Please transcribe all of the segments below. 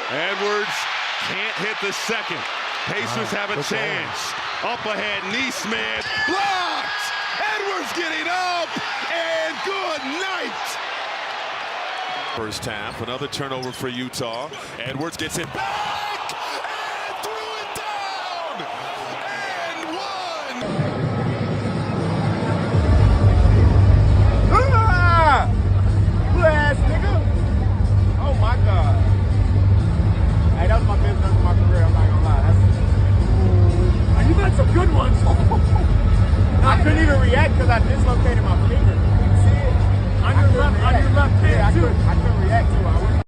Edwards can't hit the second. Pacers have a chance. Up ahead, Neesmith blocked. Edwards getting up, and good night. First half, another turnover for Utah. Edwards gets it back and threw it down. And one. Good ass nigga. Oh my God. Hey, that was my business of my career, I'm not gonna lie. You got some good ones. I couldn't even react because I dislocated my finger. You see it? On your left hand, too. I couldn't react to it.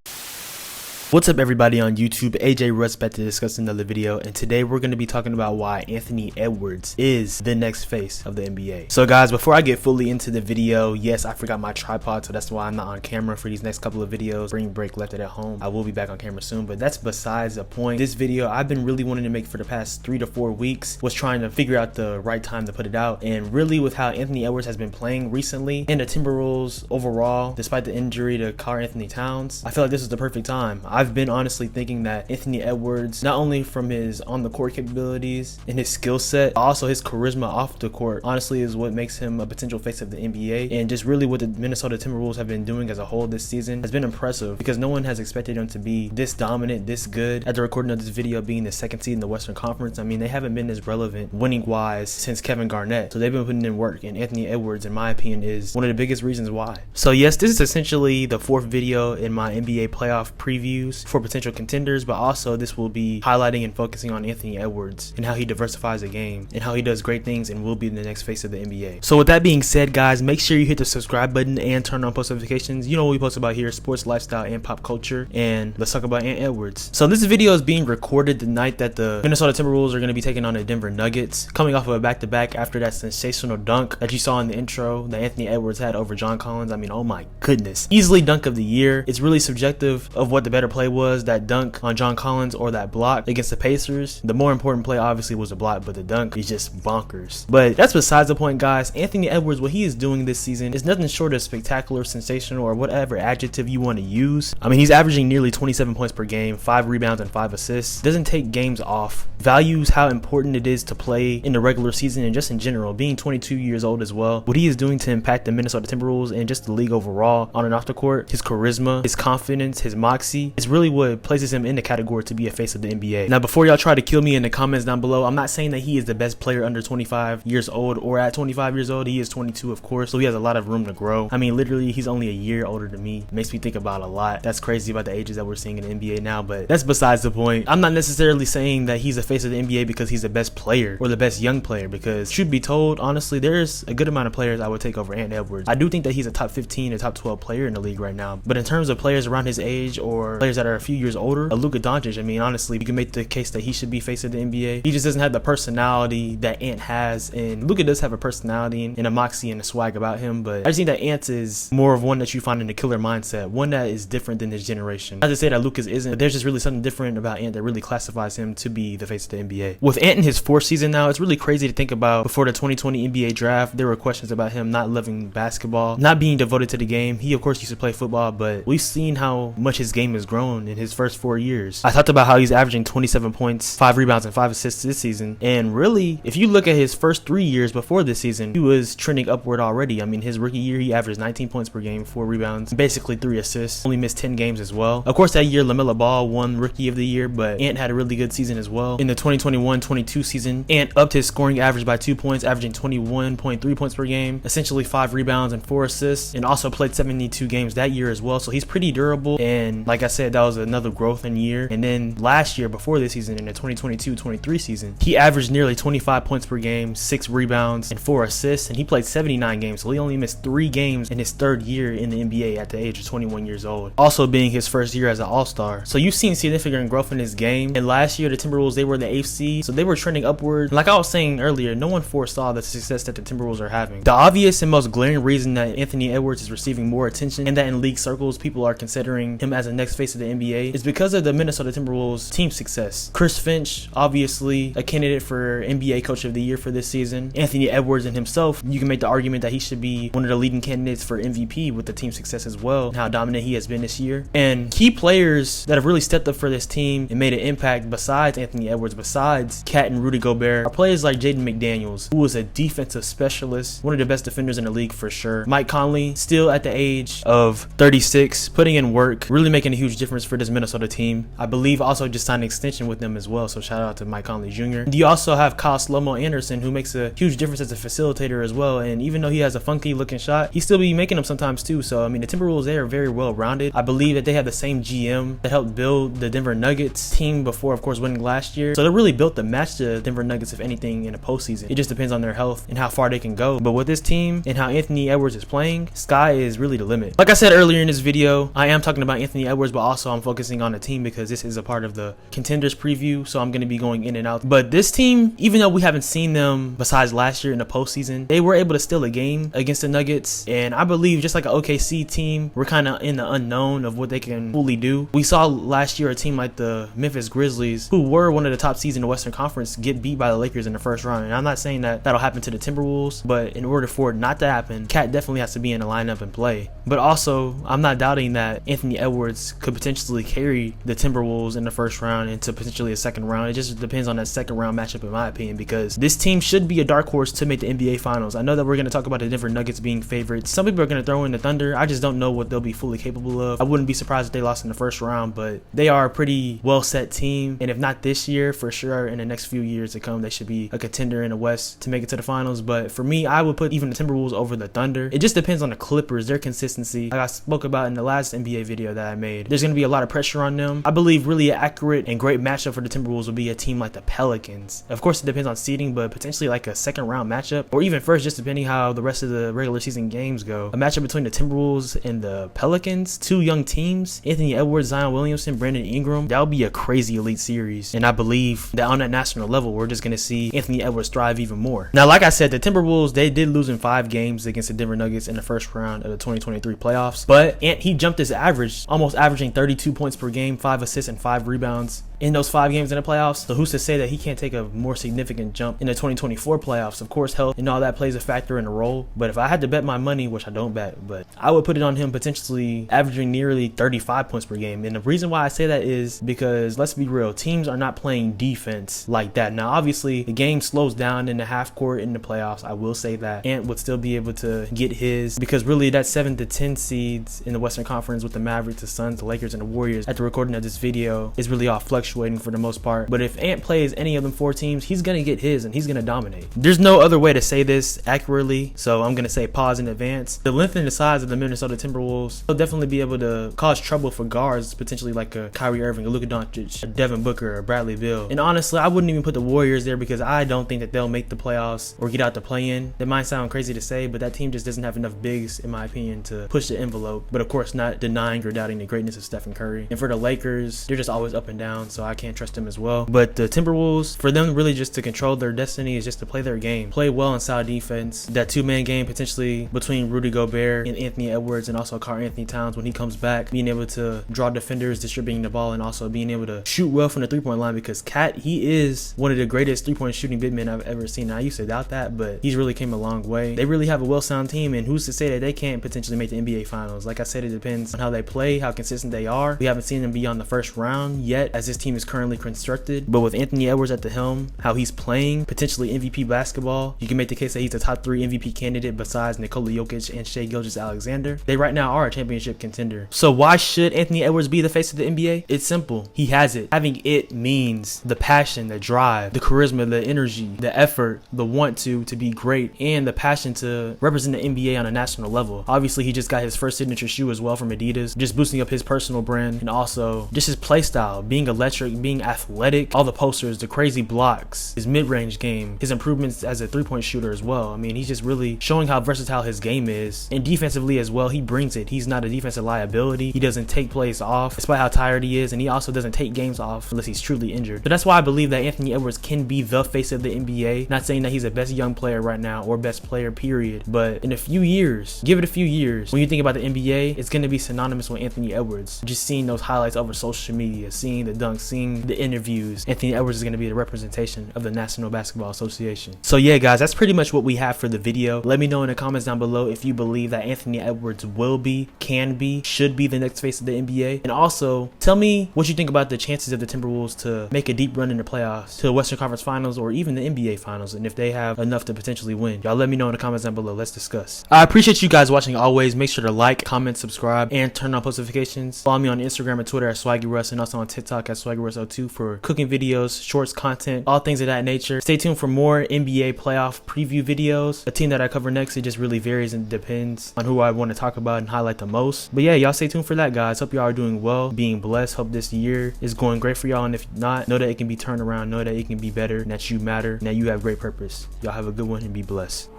What's up, everybody on YouTube? AJ Russ back to discuss another video, and today we're going to be talking about why Anthony Edwards is the next face of the NBA. So guys, before I get fully into the video, yes, I forgot my tripod, so that's why I'm not on camera for these next couple of videos. Spring break left it at home. I will be back on camera soon, but that's besides the point. This video I've been really wanting to make for the past 3 to 4 weeks, was trying to figure out the right time to put it out, and really with how Anthony Edwards has been playing recently and the Timberwolves overall, despite the injury to Karl-Anthony Towns, I feel like this is the perfect time. I've been honestly thinking that Anthony Edwards, not only from his on the court capabilities and his skill set, but also his charisma off the court, honestly is what makes him a potential face of the NBA. And just really what the Minnesota Timberwolves have been doing as a whole this season has been impressive, because no one has expected him to be this dominant, this good. At the recording of this video, being the second seed in the Western Conference, I mean, they haven't been as relevant winning wise since Kevin Garnett. So they've been putting in work, and Anthony Edwards, in my opinion, is one of the biggest reasons why. So yes, this is essentially the 4th video in my NBA playoff previews for potential contenders, but also this will be highlighting and focusing on Anthony Edwards and how he diversifies the game and how he does great things and will be the next face of the NBA. So with that being said, guys, make sure you hit the subscribe button and turn on post notifications. You know what we post about here: sports, lifestyle, and pop culture. And let's talk about Ant Edwards. So this video is being recorded the night that the Minnesota Timberwolves are going to be taking on the Denver Nuggets, coming off of a back-to-back after that sensational dunk that you saw in the intro that Anthony Edwards had over John Collins. I mean, oh my goodness, easily dunk of the year. It's really subjective of what the better play was, that dunk on John Collins or that block against the Pacers. The more important play obviously was the block, but the dunk is just bonkers. But that's besides the point, guys. Anthony Edwards, what he is doing this season is nothing short of spectacular, sensational, or whatever adjective you want to use. I mean, he's averaging nearly 27 points per game, 5 rebounds and 5 assists. Doesn't take games off. Values how important it is to play in the regular season and just in general, being 22 years old as well. What he is doing to impact the Minnesota Timberwolves and just the league overall on and off the court, his charisma, his confidence, his moxie, is really what places him in the category to be a face of the NBA. Now, before y'all try to kill me in the comments down below, I'm not saying that he is the best player under 25 years old or at 25 years old. He is 22, of course, so he has a lot of room to grow. I mean, literally, he's only a year older than me. It makes me think about a lot. That's crazy about the ages that we're seeing in the NBA now, but that's besides the point. I'm not necessarily saying that he's a face of the NBA because he's the best player or the best young player, because truth be told, honestly, there's a good amount of players I would take over Ant Edwards. I do think that he's a top 15 or top 12 player in the league right now, but in terms of players around his age or players that are a few years older, Luka Doncic, I mean, honestly, you can make the case that he should be face of the NBA. He just doesn't have the personality that Ant has, and Luka does have a personality and a moxie and a swag about him, but I just think that Ant is more of one that you find in the killer mindset, one that is different than his generation. Not to say that Luka's isn't, but there's just really something different about Ant that really classifies him to be the face of the NBA. With Ant in his 4th season now, it's really crazy to think about. Before the 2020 NBA draft, there were questions about him not loving basketball, not being devoted to the game. He, of course, used to play football, but we've seen how much his game has grown in his first 4 years. I talked about how he's averaging 27 points, 5 rebounds, and 5 assists this season. And really, if you look at his first 3 years before this season, he was trending upward already. I mean, his rookie year, he averaged 19 points per game, 4 rebounds, basically 3 assists. Only missed 10 games as well. Of course, that year, LaMelo Ball won Rookie of the Year, but Ant had a really good season as well. In the 2021-22 season, Ant upped his scoring average by 2 points, averaging 21.3 points per game, essentially 5 rebounds and 4 assists, and also played 72 games that year as well. So he's pretty durable. And like I said, that was another growth in year. And then last year, before this season, in the 2022-23 season, he averaged nearly 25 points per game, 6 rebounds, and 4 assists, and he played 79 games, so he only missed 3 games in his 3rd year in the NBA at the age of 21 years old, also being his first year as an all-star. So you've seen significant growth in his game, and last year the Timberwolves, they were the 8th seed, so they were trending upward. Like I was saying earlier, no one foresaw the success that the Timberwolves are having. The obvious and most glaring reason that Anthony Edwards is receiving more attention and that in league circles people are considering him as the next face of the NBA is because of the Minnesota Timberwolves team success. Chris Finch, obviously a candidate for NBA Coach of the Year for this season. Anthony Edwards and himself, you can make the argument that he should be one of the leading candidates for MVP with the team success as well, and how dominant he has been this year. And key players that have really stepped up for this team and made an impact besides Anthony Edwards, besides Cat and Rudy Gobert, are players like Jaden McDaniels, who is a defensive specialist, one of the best defenders in the league for sure. Mike Conley, still at the age of 36, putting in work, really making a huge difference for this Minnesota team. I believe also just signed an extension with them as well, so shout out to Mike Conley Jr. And you also have Kyle Slomo Anderson, who makes a huge difference as a facilitator as well, and even though he has a funky looking shot, he still be making them sometimes too. So I mean, the Timberwolves, they are very well rounded. I believe that they have the same GM that helped build the Denver Nuggets team before, of course, winning last year. So they really built to match the Denver Nuggets, if anything, in the postseason. It just depends on their health and how far they can go. But with this team and how Anthony Edwards is playing, sky is really the limit. Like I said earlier in this video, I am talking about Anthony Edwards, but also I'm focusing on the team because this is a part of the contenders preview, so I'm going to be going in and out. But this team, even though we haven't seen them besides last year in the postseason, they were able to steal a game against the Nuggets. And I believe, just like an OKC team, we're kind of in the unknown of what they can fully do. We saw last year a team like the Memphis Grizzlies, who were one of the top seeds in the Western Conference, get beat by the Lakers in the first round. And I'm not saying that that'll happen to the Timberwolves, but in order for it not to happen, Cat definitely has to be in the lineup and play. But also, I'm not doubting that Anthony Edwards could potentially carry the Timberwolves in the first round into potentially a second round. It just depends on that second round matchup, in my opinion, because this team should be a dark horse to make the NBA Finals. I know that we're going to talk about the Denver Nuggets being favorites. Some people are going to throw in the Thunder. I just don't know what they'll be fully capable of. I wouldn't be surprised if they lost in the first round, but they are a pretty well set team, and if not this year, for sure in the next few years to come, they should be a contender in the West to make it to the finals. But for me, I would put even the Timberwolves over the Thunder. It just depends on the Clippers, their consistency. Like I spoke about in the last NBA video that I made, there's going to be a lot of pressure on them. I believe really an accurate and great matchup for the Timberwolves would be a team like the Pelicans. Of course, it depends on seeding, but potentially like a second round matchup, or even first, just depending how the rest of the regular season games go. A matchup between the Timberwolves and the Pelicans, two young teams, Anthony Edwards, Zion Williamson, Brandon Ingram, that would be a crazy elite series. And I believe that on that national level, we're just going to see Anthony Edwards thrive even more. Now, like I said, the Timberwolves, they did lose in 5 games against the Denver Nuggets in the first round of the 2023 playoffs, but he jumped his average, almost averaging 32 points per game, 5 assists and 5 rebounds in those 5 games in the playoffs. So who's to say that he can't take a more significant jump in the 2024 playoffs? Of course, health and all that plays a factor in the role, but if I had to bet my money, which I don't bet, but I would put it on him potentially averaging nearly 35 points per game. And the reason why I say that is because, let's be real, teams are not playing defense like that. Now, obviously, the game slows down in the half court in the playoffs. I will say that Ant would still be able to get his, because really that 7 to 10 seeds in the Western Conference with the Mavericks, the Suns, the Lakers, and the Warriors at the recording of this video is really all fluctuating for the most part. But if Ant plays any of them 4 teams, he's gonna get his and he's gonna dominate. There's no other way to say this accurately, so I'm gonna say pause in advance. The length and the size of the Minnesota Timberwolves will definitely be able to cause trouble for guards, potentially like a Kyrie Irving, a Luka Doncic, a Devin Booker, or Bradley Beal. And honestly, I wouldn't even put the Warriors there because I don't think that they'll make the playoffs or get out the play-in. That might sound crazy to say, but that team just doesn't have enough bigs, in my opinion, to push the envelope. But of course, not denying or doubting the greatness of Stephen Curry. And for the Lakers, they're just always up and down, so I can't trust them as well. But the Timberwolves, for them really just to control their destiny is just to play their game, play well inside defense. That 2-man game potentially between Rudy Gobert and Anthony Edwards, and also Karl-Anthony Towns when he comes back, being able to draw defenders, distributing the ball, and also being able to shoot well from the 3-point line, because Cat, he is one of the greatest 3-point shooting big men I've ever seen. Now, I used to doubt that, but he's really came a long way. They really have a well-sound team, and who's to say that they can't potentially make the NBA Finals? Like I said, it depends on how they play, how consistent they are. We haven't seen them beyond the first round yet, as this team is currently constructed. But with Anthony Edwards at the helm, how he's playing, potentially MVP basketball, you can make the case that he's a top 3 MVP candidate besides Nikola Jokic and Shai Gilgeous-Alexander. They right now are a championship contender. So why should Anthony Edwards be the face of the NBA? It's simple. He has it. Having it means the passion, the drive, the charisma, the energy, the effort, the want to be great, and the passion to represent the NBA on a national level. Obviously, he just got his first signature shoe as well from Adidas, just boosting up his personal brand, and also just his play style, being electric electric, being athletic, all the posters, the crazy blocks, his mid-range game, his improvements as a three-point shooter as well. I mean, he's just really showing how versatile his game is. And defensively as well, he brings it. He's not a defensive liability. He doesn't take plays off despite how tired he is, and he also doesn't take games off unless he's truly injured. So that's why I believe that Anthony Edwards can be the face of the NBA. Not saying that he's the best young player right now or best player period, but in a few years, give it a few years, when you think about the NBA, it's going to be synonymous with Anthony Edwards. Just seeing those highlights over social media, seeing the dunks, seeing the interviews, Anthony Edwards is going to be the representation of the National Basketball Association. So yeah guys, that's pretty much what we have for the video. Let me know in the comments down below if you believe that Anthony Edwards will be, can be, should be the next face of the NBA. And also tell me what you think about the chances of the Timberwolves to make a deep run in the playoffs, to the Western Conference Finals, or even the NBA Finals, and if they have enough to potentially win. Y'all let me know in the comments down below. Let's discuss. I appreciate you guys watching always. Make sure to like, comment, subscribe, and turn on post notifications. Follow me on Instagram and Twitter at SwaggyRuss, and also on TikTok at SwaggyRuss02 for cooking videos, shorts, content, all things of that nature. Stay tuned for more NBA playoff preview videos. The team that I cover next, it just really varies and depends on who I want to talk about and highlight the most. But yeah, y'all stay tuned for that, guys. Hope y'all are doing well, being blessed. Hope this year is going great for y'all, and if not, know that it can be turned around, know that it can be better, and that you matter, and that you have great purpose. Y'all have a good one and be blessed.